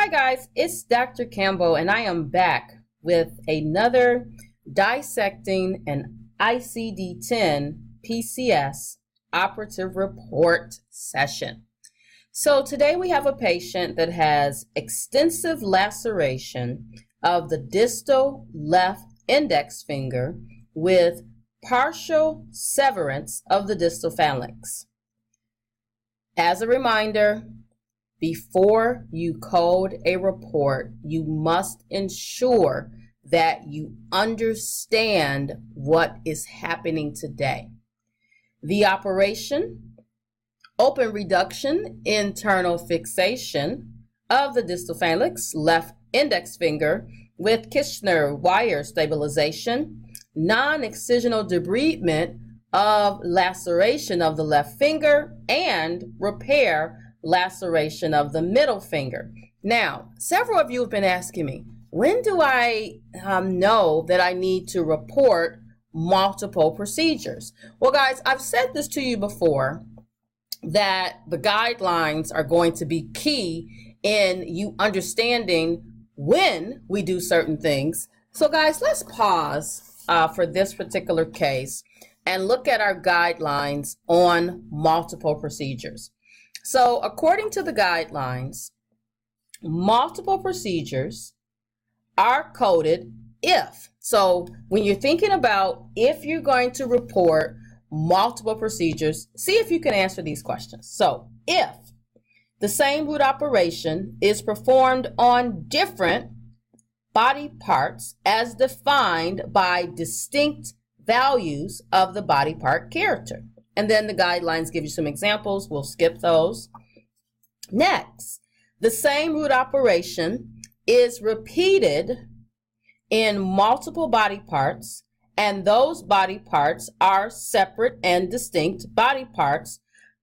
Hi guys, it's Dr. Campbell and I am back with another Dissecting an ICD-10 PCS Operative Report session. So today we have a patient that has extensive laceration of the distal left index finger with partial severance of the distal phalanx. As a reminder, before you code a report, you must ensure that you understand what is happening today. The operation, open reduction, internal fixation of the distal phalanx, left index finger with Kirschner wire stabilization, non-excisional debridement of laceration of the left finger, and repair laceration of the middle finger. Now, several of you have been asking me, when do I know that I need to report multiple procedures? Well, guys, I've said this to you before, that the guidelines are going to be key in you understanding when we do certain things. So, guys, let's pause for this particular case and look at our guidelines on multiple procedures. So according to the guidelines, multiple procedures are coded if. So when you're thinking about if you're going to report multiple procedures, see if you can answer these questions. So if the same root operation is performed on different body parts as defined by distinct values of the body part character. And then the guidelines give you some examples. We'll skip those. Next, the same root operation is repeated in multiple body parts, and those body parts are separate and distinct body parts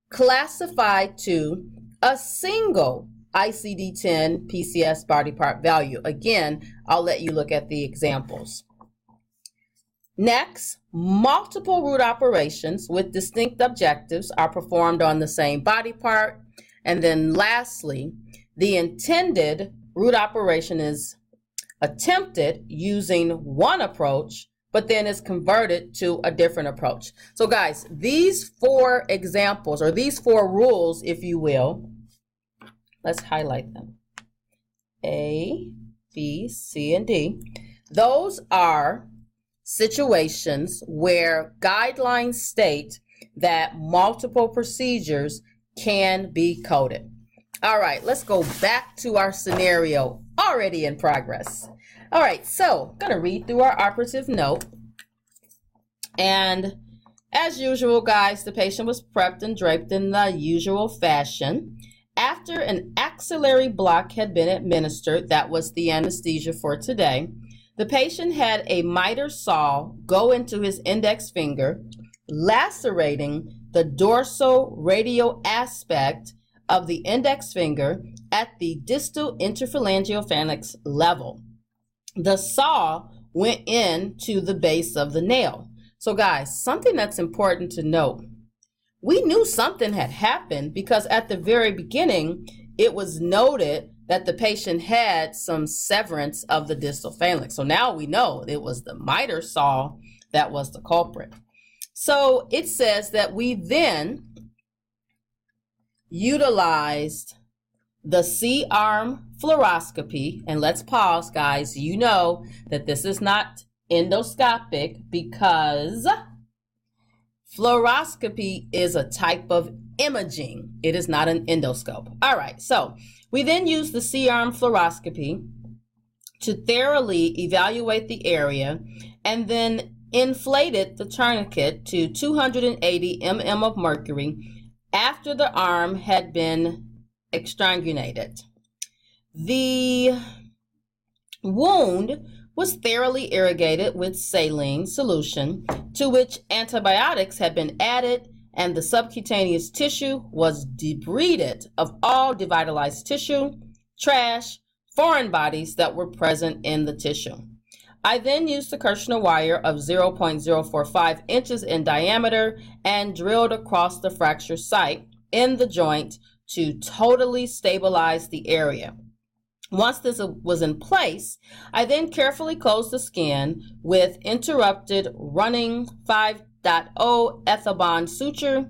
classified to a single ICD-10 PCS body part value. Again, I'll let you look at the examples. Next, multiple root operations with distinct objectives are performed on the same body part. And then lastly, the intended root operation is attempted using one approach, but then is converted to a different approach. So guys, these four examples, or these four rules, if you will, let's highlight them. A, B, C, and D. Those are situations where guidelines state that multiple procedures can be coded. All right, let's go back to our scenario already in progress. All right, so I'm going to read through our operative note. And as usual, guys, the patient was prepped and draped in the usual fashion. After an axillary block had been administered, that was the anesthesia for today, the patient had a miter saw go into his index finger, lacerating the dorsal-radial aspect of the index finger at the distal interphalangeal phalanx level. The saw went into the base of the nail. So guys, something that's important to note. We knew something had happened because at the very beginning, it was noted that the patient had some severance of the distal phalanx. So now we know it was the miter saw that was the culprit. So it says that we then utilized the C-arm fluoroscopy. And let's pause, guys. You know that this is not endoscopic because fluoroscopy is a type of imaging. It is not an endoscope. All right, so we then use the C-arm fluoroscopy to thoroughly evaluate the area and then inflated the tourniquet to 280 mm of mercury after the arm had been extrangulated. The wound was thoroughly irrigated with saline solution to which antibiotics had been added, and the subcutaneous tissue was debrided of all devitalized tissue, trash, foreign bodies that were present in the tissue. I then used the Kirschner wire of 0.045 inches in diameter and drilled across the fracture site in the joint to totally stabilize the area. Once this was in place, I then carefully closed the skin with interrupted running 5.0 Ethibond suture,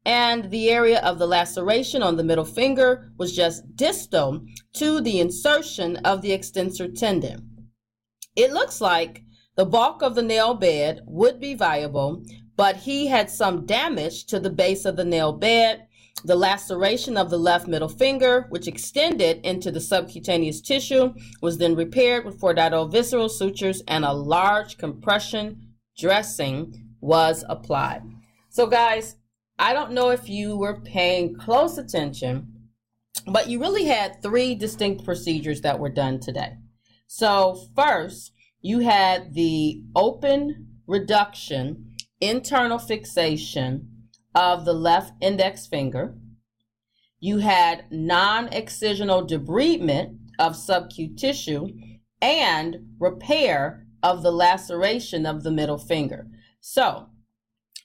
and the area of the laceration on the middle finger was just distal to the insertion of the extensor tendon. It looks like the bulk of the nail bed would be viable, but he had some damage to the base of the nail bed. The laceration of the left middle finger, which extended into the subcutaneous tissue, was then repaired with 4.0 visceral sutures, and a large compression dressing was applied. So guys, I don't know if you were paying close attention, but you really had 3 distinct procedures that were done today. So first, you had the open reduction, internal fixation of the left index finger. You had non-excisional debridement of subcutaneous tissue and repair of the laceration of the middle finger. So,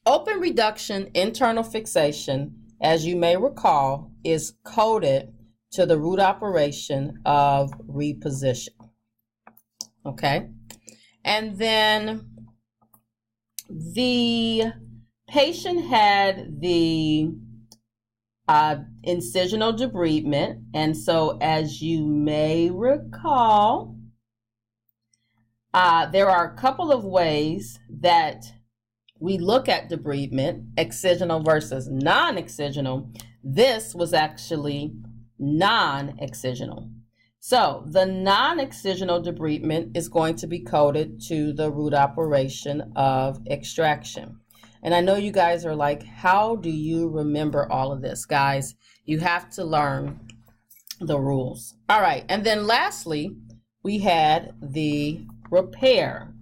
open reduction, internal fixation, as you may recall, is coded to the root operation of reposition. Okay? And then the patient had the incisional debridement, and so as you may recall, there are a couple of ways that we look at debridement, excisional versus non-excisional. This was actually non-excisional. So the non-excisional debridement is going to be coded to the root operation of extraction. And I know you guys are like, how do you remember all of this? Guys, you have to learn the rules. All right, and then lastly, we had the repair.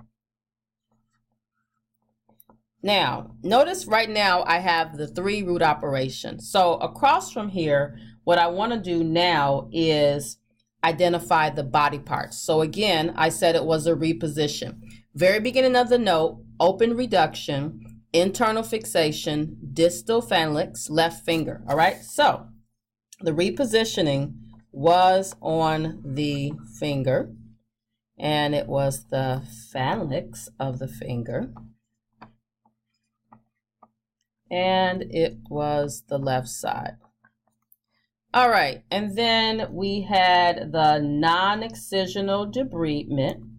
Now, notice right now I have the 3 root operations. So across from here, what I want to do now is identify the body parts. So again, I said it was a reposition. Very beginning of the note, open reduction, internal fixation, distal phalanx, left finger. All right, so the repositioning was on the finger, and it was the phalanx of the finger, and it was the left side. All right, and then we had the non-excisional debridement,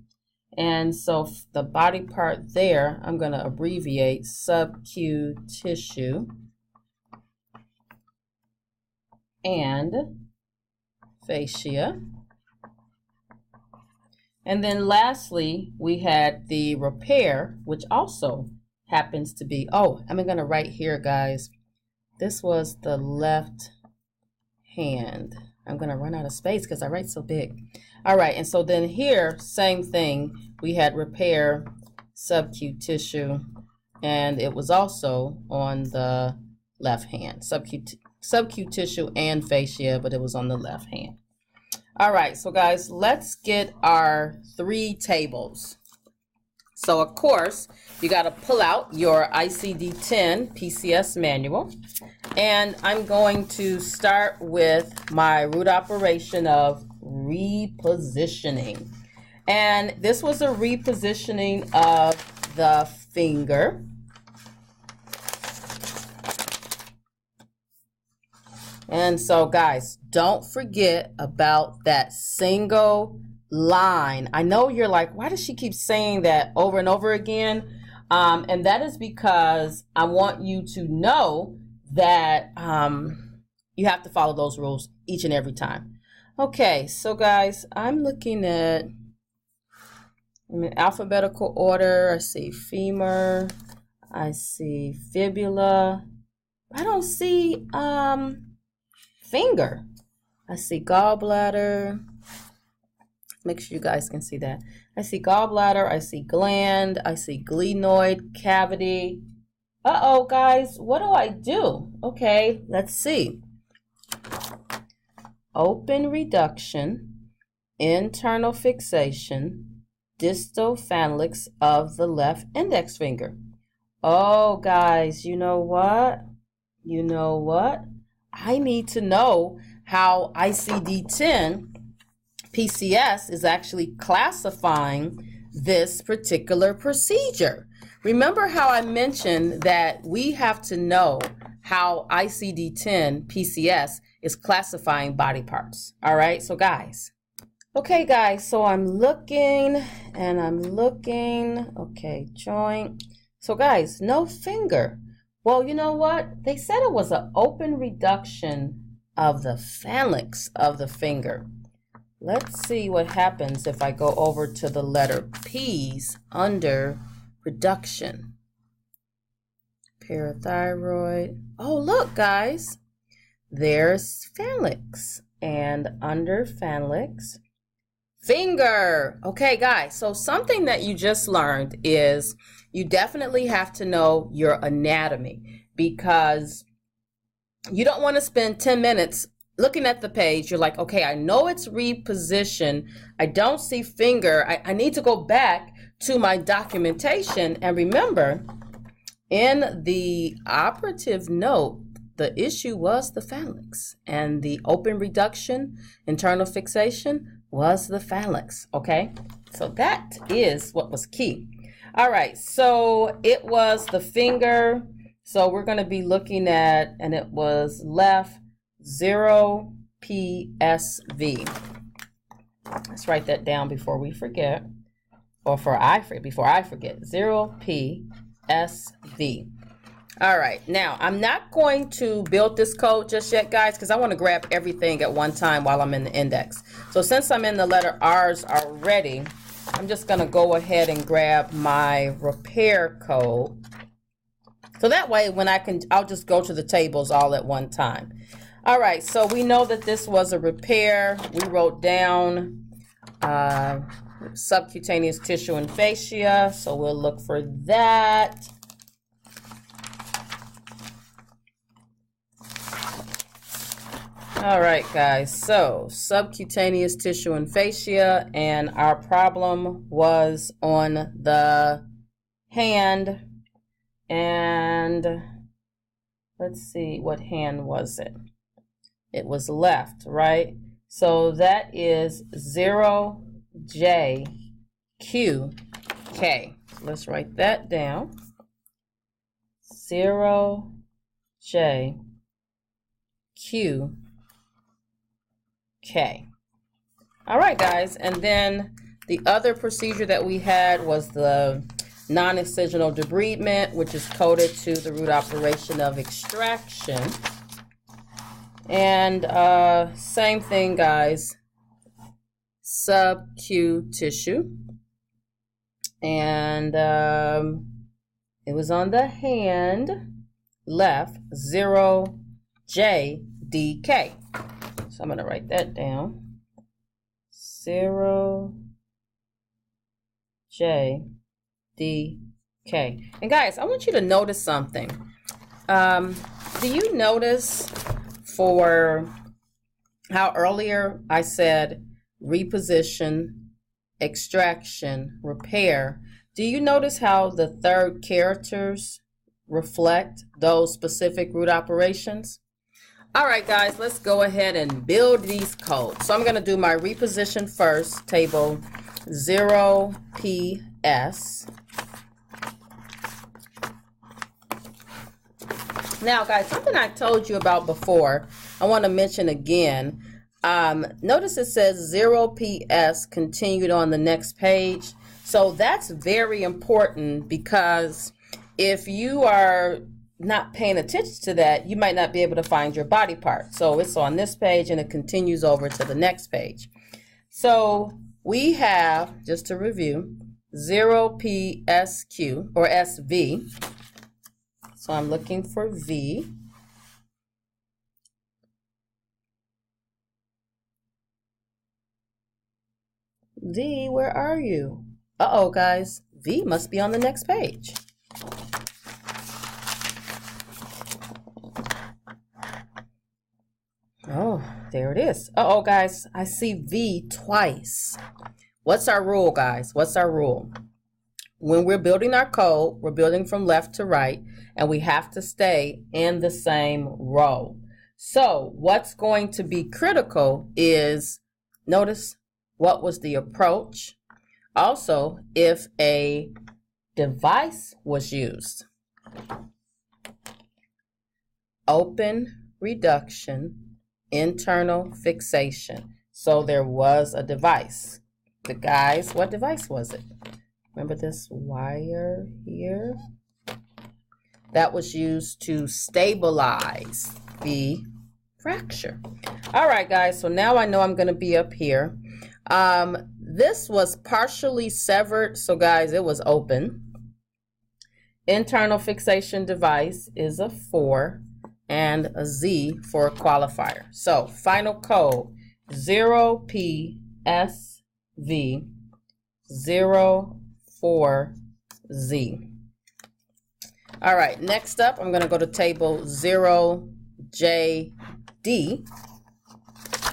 and so the body part there, I'm going to abbreviate subcutaneous tissue and fascia. And then lastly, we had the repair, which also happens to be, I'm going to write here, guys, this was the left hand. I'm going to run out of space because I write so big. All right, and so then here, same thing, we had repair, subcutaneous tissue, and it was also on the left hand, subcutaneous tissue and fascia, but it was on the left hand. All right, so guys, let's get our 3 tables. So of course, you got to pull out your ICD-10 PCS manual, and I'm going to start with my root operation of repositioning. And this was a repositioning of the finger. And so guys, don't forget about that single line. I know you're like, why does she keep saying that over and over again? And that is because I want you to know that you have to follow those rules each and every time. Okay, so guys, I'm looking at in alphabetical order. I see femur, I see fibula. I don't see finger. I see gallbladder. Make sure you guys can see that. I see gallbladder, I see gland, I see glenoid cavity. Uh-oh, guys, what do I do? Okay, let's see. Open reduction, internal fixation, distal phalanx of the left index finger. Oh, guys, you know what? You know what? I need to know how ICD-10 PCS is actually classifying this particular procedure. Remember how I mentioned that we have to know how ICD-10 PCS is classifying body parts. All right, so guys. Okay, guys, so I'm looking. Okay, joint. So guys, no finger. Well, you know what? They said it was an open reduction of the phalanx of the finger. Let's see what happens if I go over to the letter P's under reduction. Parathyroid. Oh, look, guys. There's phalanx. And under phalanx, finger. Okay, guys, so something that you just learned is you definitely have to know your anatomy, because you don't want to spend 10 minutes looking at the page. You're like, okay, I know it's repositioned. I don't see finger. I need to go back to my documentation. And remember, in the operative note, the issue was the phalanx, and the open reduction, internal fixation, was the phalanx. Okay, so that is what was key. All right, so it was the finger. So we're going to be looking at, and it was left 0 PSV. Let's write that down before we forget, or before I forget. 0 PSV. All right, now I'm not going to build this code just yet, guys, because I want to grab everything at one time while I'm in the index. So since I'm in the letter R's already, I'm just going to go ahead and grab my repair code. So that way, when I'll just go to the tables all at one time. All right, so we know that this was a repair. We wrote down subcutaneous tissue and fascia, so we'll look for that. All right, guys, so subcutaneous tissue and fascia, and our problem was on the hand, and let's see, what hand was it? It was left, right? So that is 0JQK. Let's write that down. 0JQ. Okay. All right, guys. And then the other procedure that we had was the non-excisional debridement, which is coded to the root operation of extraction. And same thing, guys. Sub-Q tissue. And it was on the hand, left, 0JDK. So I'm going to write that down. 0JDK. And guys, I want you to notice something. Do you notice for how earlier I said reposition, extraction, repair? Do you notice how the third characters reflect those specific root operations? All right, guys, let's go ahead and build these codes. So I'm going to do my reposition first, table 0PS. Now, guys, something I told you about before, I want to mention again. Notice it says 0PS continued on the next page. So that's very important, because if you are not paying attention to that, you might not be able to find your body part. So it's on this page and it continues over to the next page. So we have, just to review, 0PSQ or SV. So I'm looking for V. V, where are you? Uh-oh, guys. V must be on the next page. Oh, there it is. Uh-oh, guys. I see V twice. What's our rule, guys? What's our rule? When we're building our code, we're building from left to right, and we have to stay in the same row. So what's going to be critical is, notice what was the approach? Also, if a device was used. Open reduction, internal fixation. So there was a device. The guys, what device was it? Remember this wire here? That was used to stabilize the fracture. All right, guys, so now I know I'm going to be up here. This was partially severed, so guys, it was open. Internal fixation device is a 4 and a Z for a qualifier. So final code 0PSV 04Z. All right, next up, I'm going to go to table 0JD.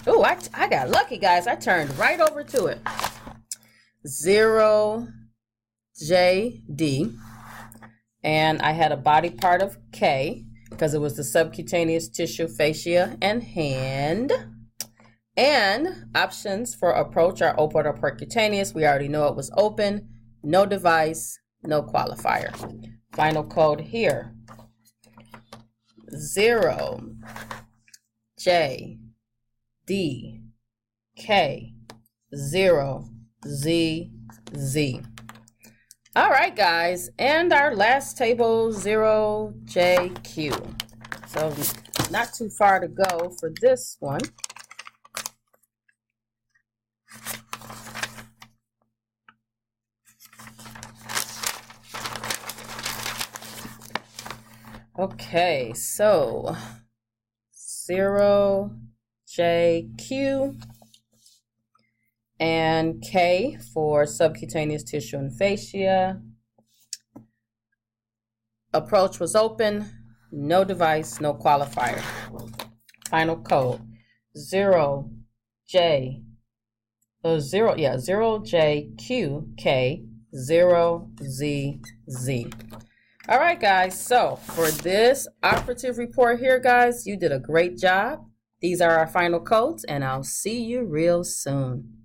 Oh, I got lucky, guys. I turned right over to it. 0JD. And I had a body part of K because it was the subcutaneous tissue, fascia, and hand. And options for approach are open or percutaneous. We already know it was open, no device, no qualifier. Final code here, 0JDK0ZZ. All right, guys, and our last table, 0JQ. So not too far to go for this one. Okay, so 0JQ and K for subcutaneous tissue and fascia. Approach was open, no device, no qualifier. Final code 0JQK0ZZ. All right, guys, so for this operative report here, guys, you did a great job. These are our final codes, and I'll see you real soon.